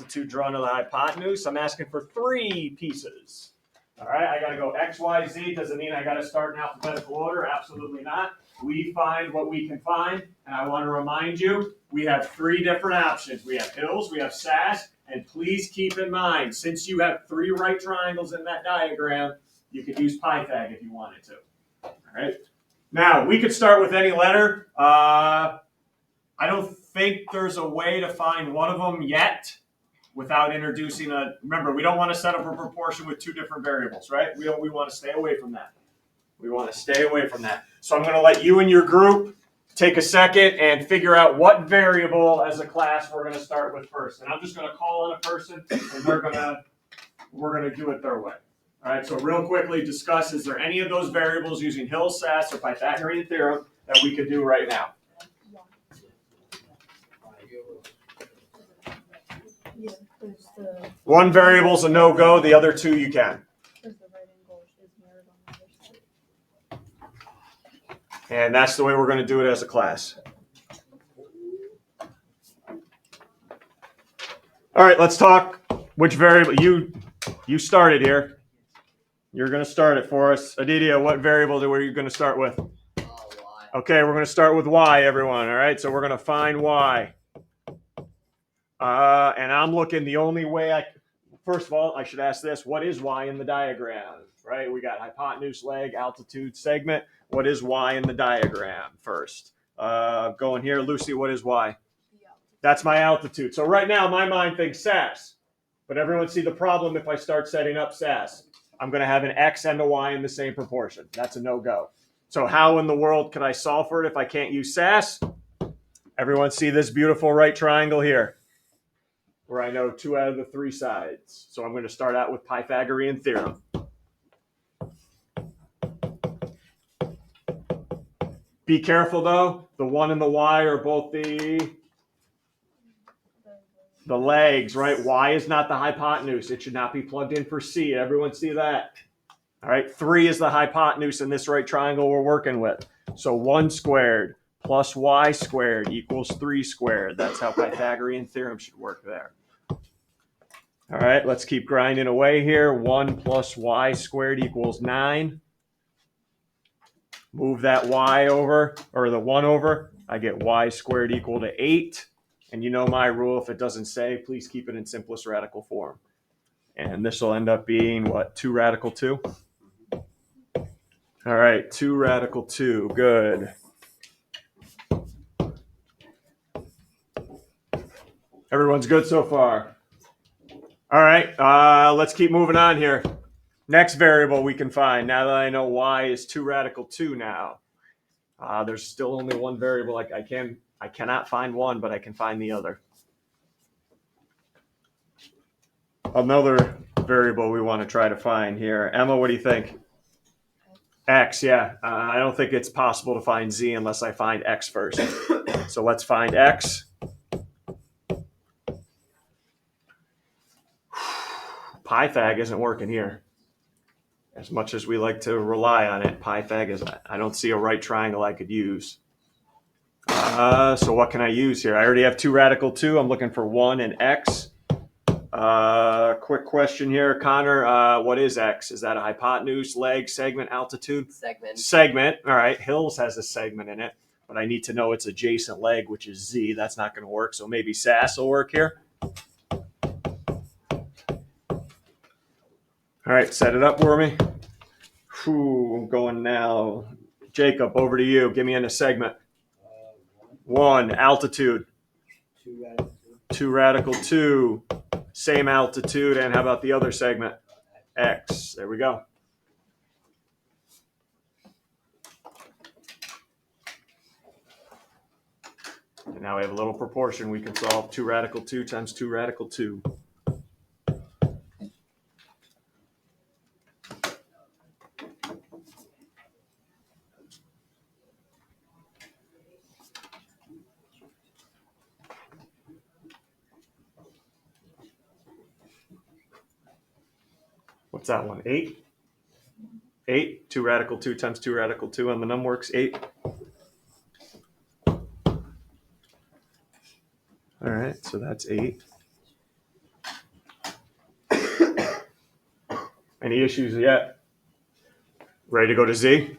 altitude drawn to the hypotenuse. I'm asking for 3 pieces. All right, I got to go X, Y, Z. Does it mean I got to start in alphabetical order? Absolutely not. We find what we can find, and I want to remind you, we have 3 different options. We have hills, we have SAS, and please keep in mind, since you have 3 right triangles in that diagram, you could use Pythag if you wanted to. All right. Now, we could start with any letter. I don't think there's a way to find one of them yet without introducing a, remember, we don't want to set up a proportion with 2 different variables, right? We want to stay away from that. We want to stay away from that. So I'm going to let you and your group take a second and figure out what variable as a class we're going to start with first. And I'm just going to call on a person, and we're going to do it their way. All right, so real quickly discuss, is there any of those variables using Hill, SAS, or Pythagorean theorem that we could do right now? Yeah, One variable's a no-go, the other 2 you can. And that's the way we're going to do it as a class. All right, let's talk which variable. You started here. You're going to start it for us. Aditya, what variable are you going to start with? Y. Okay, we're going to start with Y, everyone. All right, so we're going to find Y. And I'm looking the only way first of all, I should ask this. What is Y in the diagram? Right, we got hypotenuse, leg, altitude, segment. What is Y in the diagram first? Going here, Lucy, what is Y? That's my altitude. So right now, my mind thinks SAS. But everyone see the problem if I start setting up SAS. I'm going to have an X and a Y in the same proportion. That's a no-go. So how in the world could I solve for it if I can't use SAS? Everyone see this beautiful right triangle here, where I know 2 out of the 3 sides. So I'm going to start out with Pythagorean theorem. Be careful though, the 1 and the Y are both the legs, right? Y is not the hypotenuse. It should not be plugged in for C. Everyone see that? All right, 3 is the hypotenuse in this right triangle we're working with. So 1 squared plus Y squared equals 3 squared. That's how Pythagorean theorem should work there. All right, let's keep grinding away here. 1 plus Y squared equals 9. Move that Y over, or the 1 over. I get Y squared equal to 8. And you know my rule, if it doesn't say, please keep it in simplest radical form. And this will end up being, what, 2 radical 2? All right, 2 radical 2, good. Everyone's good so far? All right, let's keep moving on here. Next variable we can find, now that I know Y is 2 radical 2 now. There's still only one variable. I cannot find one, but I can find the other. Another variable we want to try to find here. Emma, what do you think? X, yeah. I don't think it's possible to find Z unless I find X first. So let's find X. Pythag isn't working here. As much as we like to rely on it, Pythag is, I don't see a right triangle I could use. So what can I use here? I already have 2 radical 2. I'm looking for 1 and X. Quick question here, Connor. What is X? Is that a hypotenuse, leg, segment, altitude? Segment. Segment. All right. Hills has a segment in it, but I need to know its adjacent leg, which is Z. That's not going to work. So maybe SAS will work here. All right. Set it up for me. I'm going now. Jacob, over to you. Give me in a segment. 1, altitude. 2 radical 2. Same altitude, and how about the other segment? X. There we go. And now we have a little proportion we can solve. 2 radical 2 times 2 radical 2. What's that one? 8? 8. 2 radical 2 times 2 radical 2 on the num works 8. All right, so that's 8. Any issues yet? Ready to go to Z?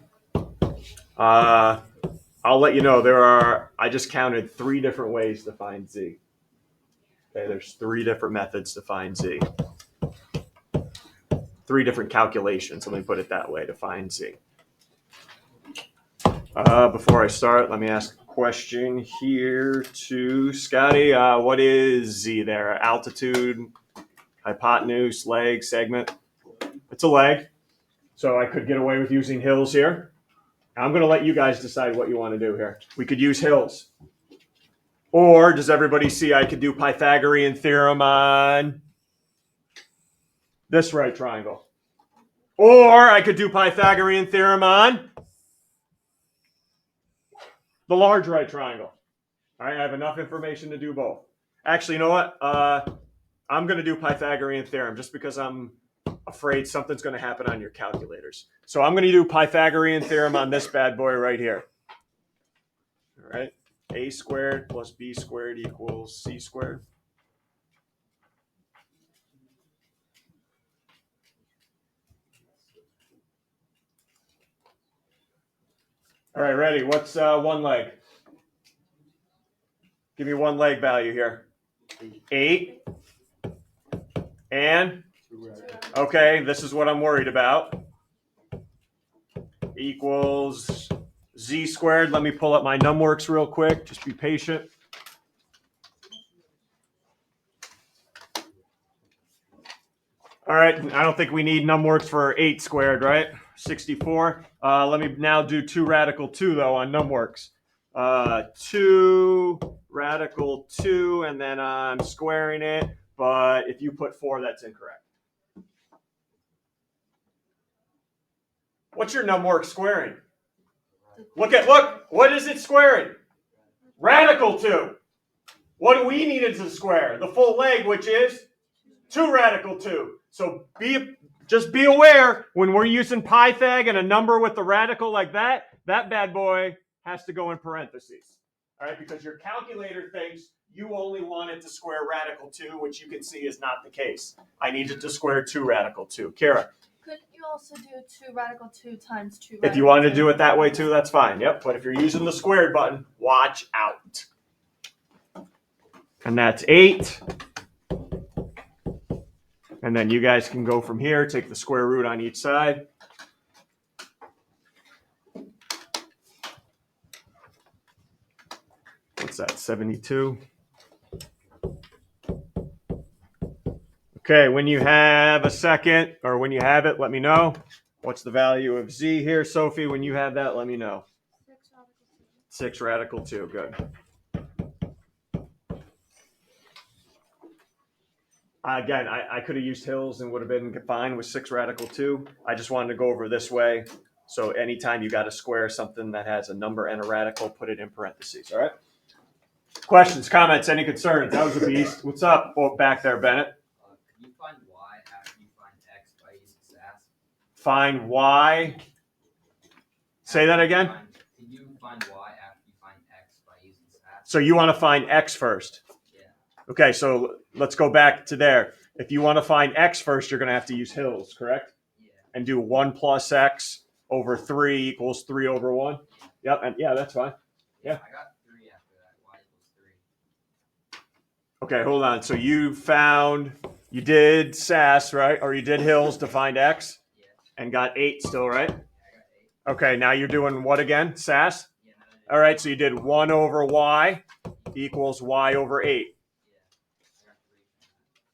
I'll let you know I just counted 3 different ways to find Z. Okay, there's 3 different methods to find Z. 3 different calculations, let me put it that way, to find Z. Before I start, let me ask a question here to Scotty. What is Z there? Altitude, hypotenuse, leg, segment? It's a leg. So I could get away with using hills here. I'm going to let you guys decide what you want to do here. We could use hills. Or does everybody see I could do Pythagorean theorem on this right triangle? Or I could do Pythagorean theorem on the large right triangle. All right, I have enough information to do both. Actually, you know what? I'm going to do Pythagorean theorem just because I'm afraid something's going to happen on your calculators. So I'm going to do Pythagorean theorem on this bad boy right here. All right, a squared plus b squared equals c squared. All right, ready? What's one leg? Give me one leg value here. 8. And? Okay, this is what I'm worried about. Equals z squared. Let me pull up my numworks real quick. Just be patient. All right, I don't think we need numworks for 8 squared, right? 64. Let me now do 2 radical 2, though, on numworks. 2 radical 2, and then I'm squaring it. But if you put 4, that's incorrect. What's your numwork squaring? Look, what is it squaring? Radical 2. What do we need it to square? The full leg, which is 2 radical 2. So just be aware, when we're using Pythag and a number with the radical like that, that bad boy has to go in parentheses. All right, because your calculator thinks you only want it to square radical 2, which you can see is not the case. I need it to square 2 radical 2. Kara? Couldn't you also do 2 radical 2 times 2 radical 2? If you want to do it that way too, that's fine. Yep, but if you're using the squared button, watch out. And that's 8. And then you guys can go from here, take the square root on each side. What's that, 72? Okay, when you have a second, or when you have it, let me know. What's the value of z here, Sophie? When you have that, let me know. 6 radical 2, good. Again, I could have used hills and would have been fine with 6 radical 2. I just wanted to go over this way. So anytime you got to square something that has a number and a radical, put it in parentheses, all right? Questions, comments, any concerns? That was a beast. What's up back there, Bennett? Can you find y after you find x by using SAS? Find y? Say that again? Can you find y after you find x by using SAS? So you want to find x first? Okay, so let's go back to there. If you want to find x first, you're going to have to use hills, correct? Yeah. And do 1 plus x over 3 equals 3 over 1. Yep, and yeah, that's fine. Yeah. I got 3 after that. Y equals 3. Okay, hold on. So you did SAS, right? Or you did hills to find x? Yeah. And got 8 still, right? Yeah, I got 8. Okay, now you're doing what again? SAS? Yeah, All right, so you did 1 over y equals y over 8.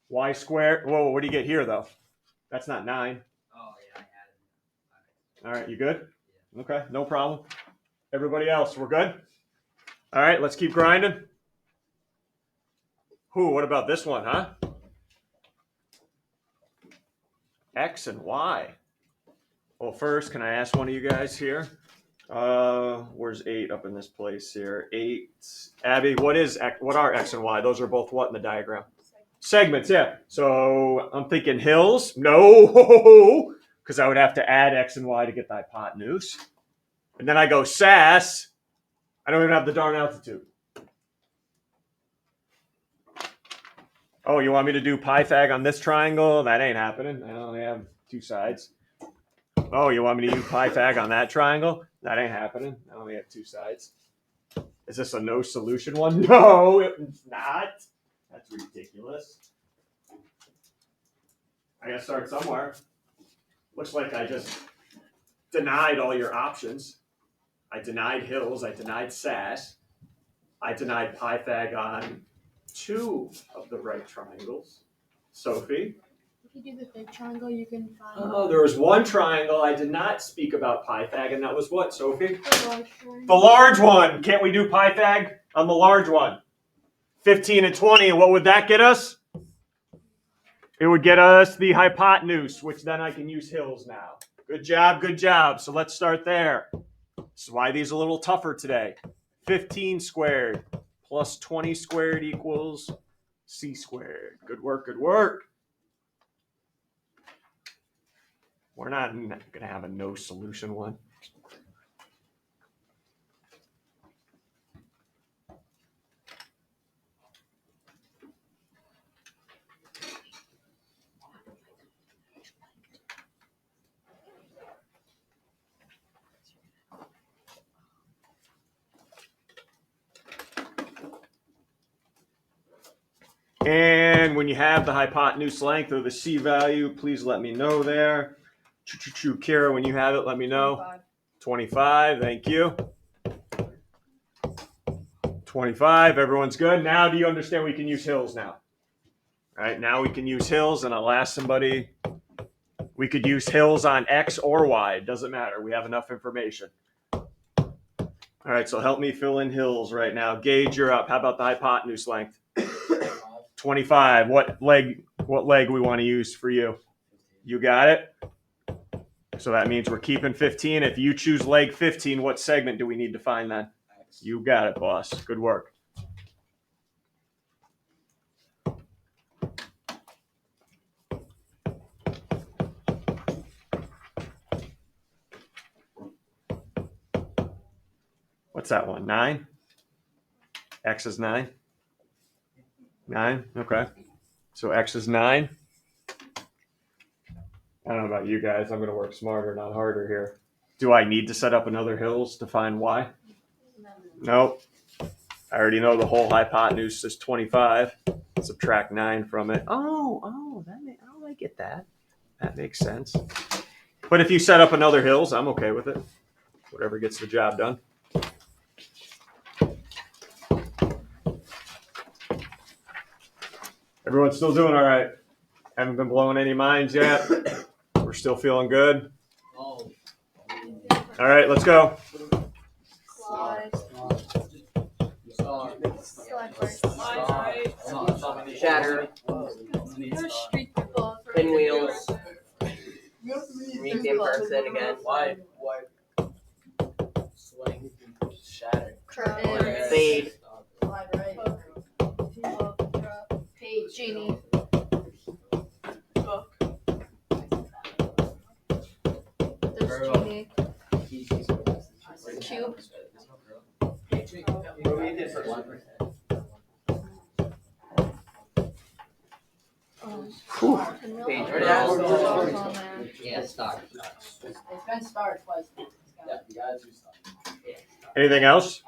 Y squared. Whoa, what do you get here, though? That's not 9. Oh, yeah, I added. All right, you good? Yeah. Okay, no problem. Everybody else, we're good? All right, let's keep grinding. What about this one, huh? X and Y. Well, first, can I ask one of you guys here? Where's 8 up in this place here? 8. Abby, what are X and Y? Those are both what in the diagram? Segments, yeah. So I'm thinking hills. No, because I would have to add x and y to get the hypotenuse. And then I go SAS. I don't even have the darn altitude. Oh, you want me to do Pythag on this triangle? That ain't happening. I only have 2 sides. Oh, you want me to use Pythag on that triangle? That ain't happening. I only have 2 sides. Is this a no solution one? No, it's not. That's ridiculous. I gotta start somewhere. Looks like I just denied all your options. I denied hills. I denied SAS. I denied Pythag on 2 of the right triangles. Sophie? If you do the big triangle, you can find Oh, there was 1 triangle I did not speak about Pythag, and that was what, Sophie? the large triangle. The large one. Can't we do Pythag on the large one? 15 and 20, and what would that get us? It would get us the hypotenuse, which then I can use hills now. Good job, good job. So let's start there. This is why these are a little tougher today. 15 squared plus 20 squared equals c squared. Good work, good work. We're not going to have a no solution one. And when you have the hypotenuse length or the C value, please let me know there. Kira, when you have it, let me know. 25, thank you. 25, everyone's good. Now do you understand we can use hills now? All right, now we can use hills, and I'll ask somebody. We could use hills on X or Y. It doesn't matter. We have enough information. All right, so help me fill in hills right now. Gage, you're up. How about the hypotenuse length? 25. What leg we want to use for you? You got it? So that means we're keeping 15. If you choose leg 15, what segment do we need to find then? You got it, boss. Good work. What's that one? 9? X is 9? 9? Okay. So X is 9. I don't know about you guys. I'm going to work smarter, not harder here. Do I need to set up another hills to find Y? Nope. I already know the whole hypotenuse is 25. Subtract 9 from it. Oh, I get that. That makes sense. But if you set up another hills, I'm okay with it. Whatever gets the job done. Everyone's still doing all right. Haven't been blowing any minds yet. We're still feeling good. Oh. All right, let's go. Slide. Slide first. Shatter, There's street people. pinwheels, meet in person again, Sling. Shatter. Curve. fade, Page. Genie. Book. There's genie. Cube. Page. Yeah, star. It's been starred twice. Yeah, you gotta do stuff. Anything else?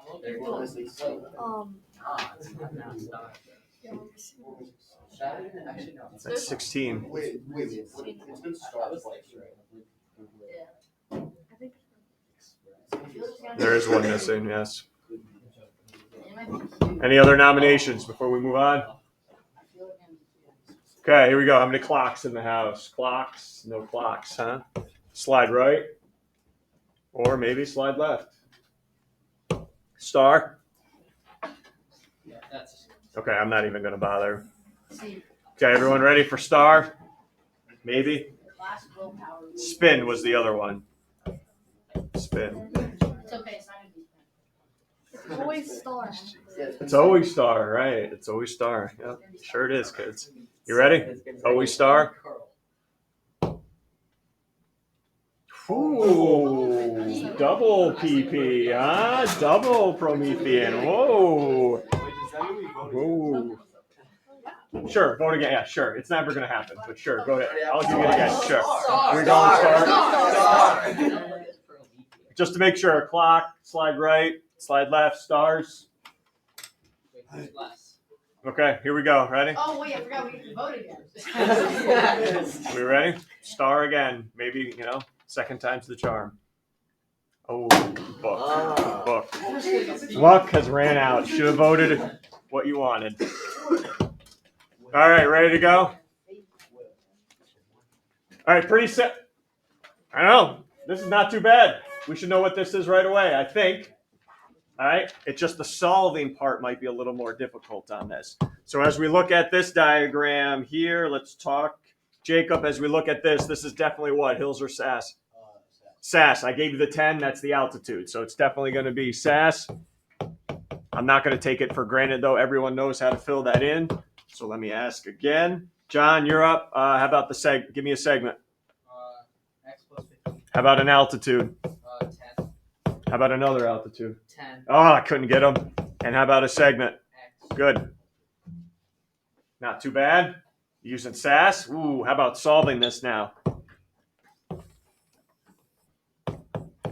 Actually, no. That's 16. Wait, it's been started twice. There is one missing, yes. Any other nominations before we move on? Okay, here we go. How many clocks in the house? Clocks? No clocks, huh? Slide right. Or maybe slide left. Star? Yeah, that's. Okay, I'm not even going to bother. Okay, everyone ready for star? Maybe? Spin was the other one. Spin. It's okay, it's not gonna be spent. Always star. It's always star, right? It's always star. Yep, sure it is, kids. You ready? Always star? Ooh, double PP, huh? Double Promethean. Whoa. Whoa. Sure, vote again. Yeah, sure. It's never gonna happen, but sure, go ahead. I'll give you it again. Sure. We're going star. Just to make sure, clock, slide right, slide left, stars. Wait, who's less? Okay, here we go. Ready? Oh, wait, I forgot we get to vote again. We ready? Star again. Maybe, second time's the charm. Oh, book. Luck has ran out. Should have voted what you wanted. All right, ready to go? All right, pretty set. I know. This is not too bad. We should know what this is right away, I think. All right, it's just the solving part might be a little more difficult on this. So as we look at this diagram here, let's talk. Jacob, as we look at this is definitely what? Hills or SAS? SAS. I gave you the 10. That's the altitude. So it's definitely going to be SAS. I'm not going to take it for granted, though. Everyone knows how to fill that in. So let me ask again. John, you're up. How about the give me a segment. X plus 15. How about an altitude? 10. How about another altitude? 10. Oh, I couldn't get them. And how about a segment? X. Good. Not too bad. Using SAS. Ooh, how about solving this now?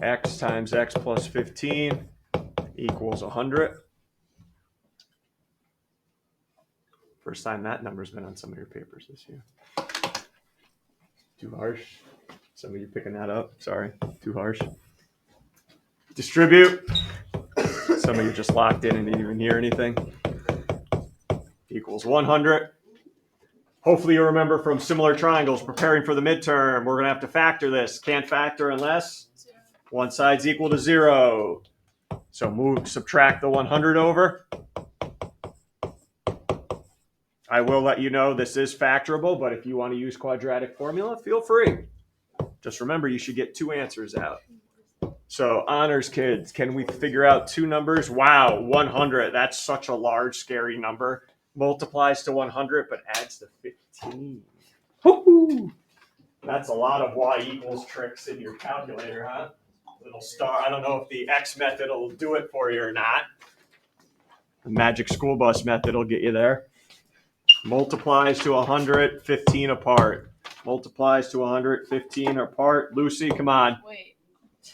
X times X plus 15 equals 100. First time that number's been on some of your papers this year. Too harsh. Some of you picking that up. Sorry. Too harsh. Distribute. Some of you just locked in and didn't even hear anything. Equals 100. Hopefully you remember from similar triangles, preparing for the midterm, we're going to have to factor this. Can't factor unless one side's equal to 0. So subtract the 100 over. I will let you know this is factorable, but if you want to use quadratic formula, feel free. Just remember, you should get 2 answers out. So honors kids, can we figure out 2 numbers? Wow, 100. That's such a large, scary number. Multiplies to 100, but adds to 15. Woo-hoo! That's a lot of y equals tricks in your calculator, huh? Little star. I don't know if the X method will do it for you or not. The magic school bus method will get you there. Multiplies to 100, 15 apart. Multiplies to 100, 15 apart. Lucy, come on. Wait.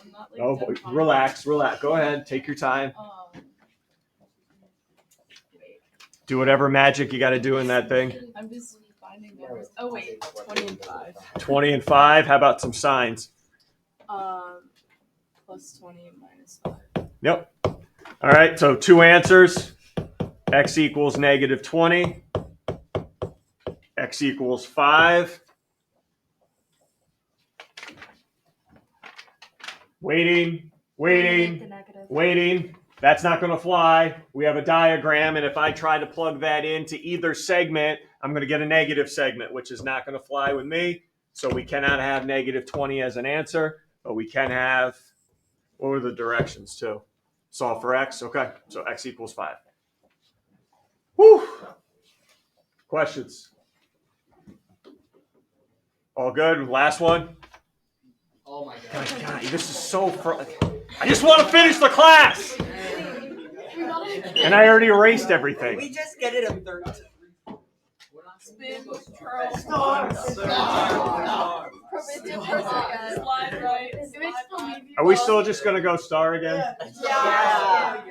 I'm not like Oh, done counting. relax. Go ahead. Take your time. Wait. Do whatever magic you got to do in that thing. I'm just finding numbers. Oh wait, 20 and 5. 20 and 5. How about some signs? Plus 20 and minus 5. Yep. All right. So 2 answers. X equals negative 20. X equals 5. Waiting. That's not going to fly. We have a diagram, and if I try to plug that into either segment, I'm going to get a negative segment, which is not going to fly with me. So we cannot have negative 20 as an answer, but we can have, what were the directions too? Solve for X. Okay, so X equals 5. Whew. Questions? All good? Last one? Oh my god. God, this is so I just want to finish the class! And I already erased everything. We just get it a 13. Spin, curl, Star. slide right. Are we still just going to go star again? Yeah.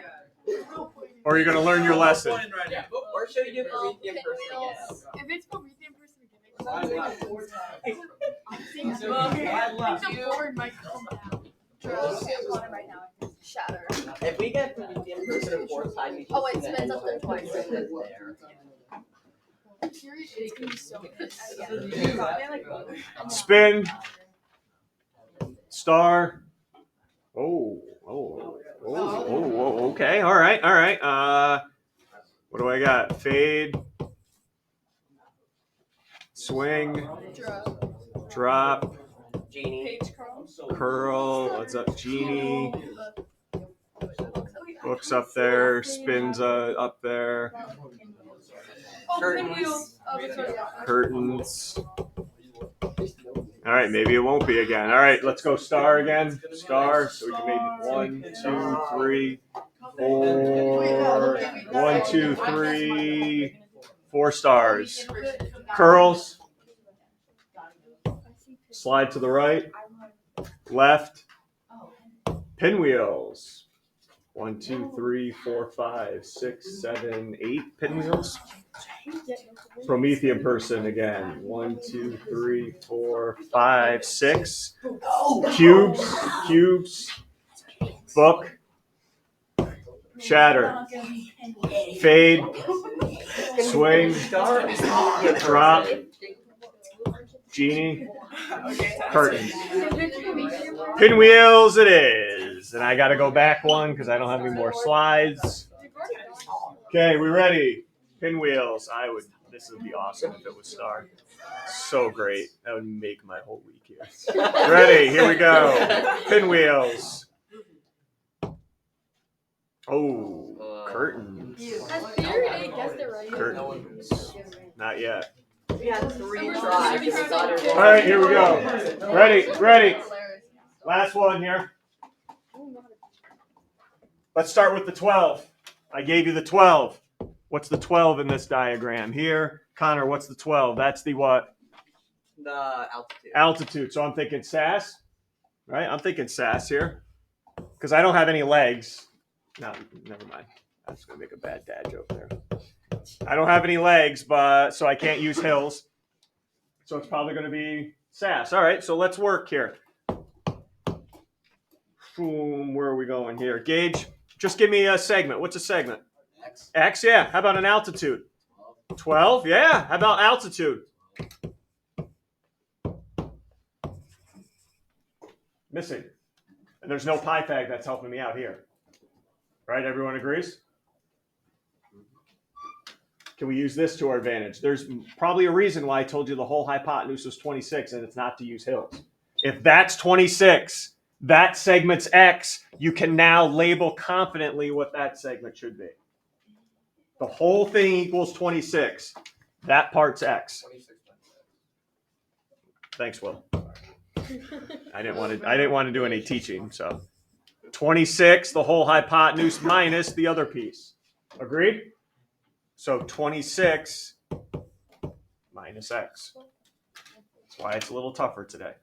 Or are you going to learn your lesson? Or should we do Promethean first again? If it's Promethean person, the board might come down. Right now, shatter. If we get Promethean person a 4th time, we should Oh, it see that spins up there twice. there. It's gonna be so good. Spin. Star. Okay. All right. What do I got? Fade. Swing. Drop. Genie. Page curl. Curl. What's up? Genie. Books up there. Spins up there. Curtains. Curtains. All right, maybe it won't be again. All right, let's go star again. Star. So we can maybe 1, 2, 3, 4. 1, 2, 3, 4 stars. Curls. Slide to the right. Left. Pinwheels. 1, 2, 3, 4, 5, 6, 7, 8 pinwheels. Promethean person again. 1, 2, 3, 4, 5, 6. Cubes. Book. Shatter. Fade. Swing. Drop. Genie. Curtain. Pinwheels it is. And I got to go back one because I don't have any more slides. Okay, we ready? Pinwheels. This would be awesome if it was star. So great. That would make my whole week here. Ready? Here we go. Pinwheels. Oh, curtains. Has Theory 8 guessed it right? Curtains. Not yet. We had 3 tries. All right, here we go. Ready. Last one here. Let's start with the 12. I gave you the 12. What's the 12 in this diagram here? Connor, what's the 12? That's the what? The altitude. Altitude. So I'm thinking SAS, right? I'm thinking SAS here because I don't have any legs. No, never mind. I'm just going to make a bad dad joke there. I don't have any legs, so I can't use hills. So it's probably going to be SAS. All right, so let's work here. Boom, where are we going here? Gage, just give me a segment. What's a segment? X, yeah. How about an altitude? 12, yeah. How about altitude? Missing. And there's no Pythag that's helping me out here. Right? Everyone agrees? Can we use this to our advantage? There's probably a reason why I told you the whole hypotenuse was 26 and it's not to use hills. If that's 26, that segment's X, you can now label confidently what that segment should be. The whole thing equals 26. That part's X. Thanks, Will. I didn't want to do any teaching, so 26, the whole hypotenuse minus the other piece. Agreed? So 26 minus X. That's why it's a little tougher today.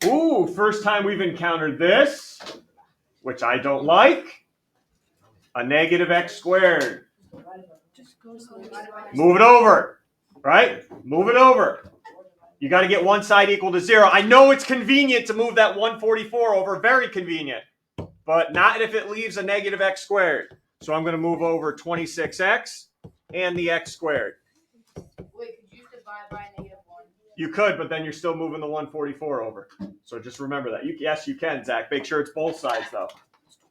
Ooh, first time we've encountered this, which I don't like. A negative x squared. Move it over, right? Move it over. You got to get one side equal to 0. I know it's convenient to move that 144 over, very convenient, but not if it leaves a negative x squared. So I'm going to move over 26x and the x squared. Wait, could you divide by -1? You could, but then you're still moving the 144 over. So just remember that. Yes, you can, Zach. Make sure it's both sides, though.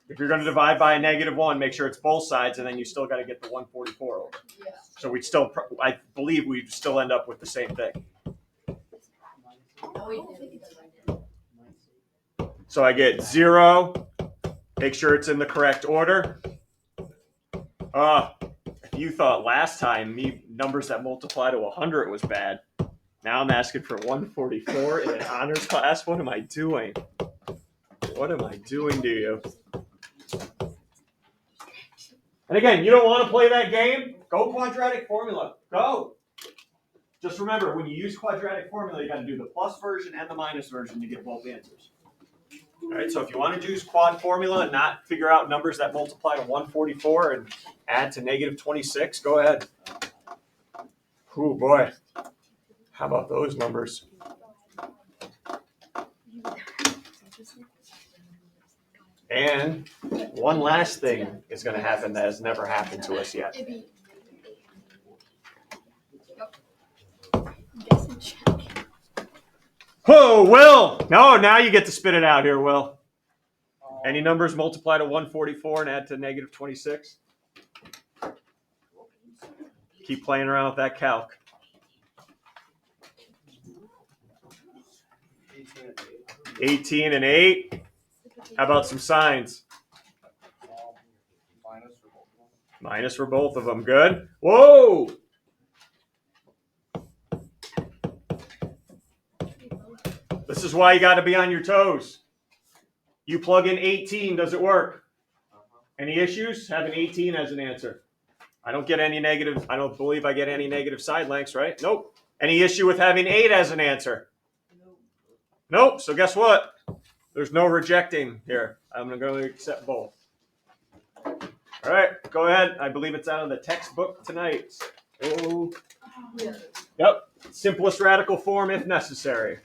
If you're going to divide by a -1, make sure it's both sides, and then you still got to get the 144 over. Yeah. So we'd still, I believe we'd still end up with the same thing. Oh, we did. So I get 0. Make sure it's in the correct order. If you thought last time numbers that multiply to 100 was bad, now I'm asking for 144 in an honors class. What am I doing? What am I doing to you? And again, you don't want to play that game? Go quadratic formula. Go. Just remember, when you use quadratic formula, you got to do the plus version and the minus version to get both answers. All right, so if you want to use quad formula and not figure out numbers that multiply to 144 and add to -26, go ahead. Oh boy. How about those numbers? And one last thing is going to happen that has never happened to us yet. Oh, Will! No, now you get to spit it out here, Will. Any numbers multiply to 144 and add to -26? Keep playing around with that calc. 18 and 8. How about some signs? Minus for both of them. Minus for both of them. Good. Whoa! This is why you got to be on your toes. You plug in 18. Does it work? Any issues? Having 18 as an answer. I don't get any negative. I don't believe I get any negative side lengths, right? Nope. Any issue with having 8 as an answer? Nope. So guess what? There's no rejecting here. I'm going to accept both. All right, go ahead. I believe it's out of the textbook tonight. Oh, yep. Simplest radical form if necessary.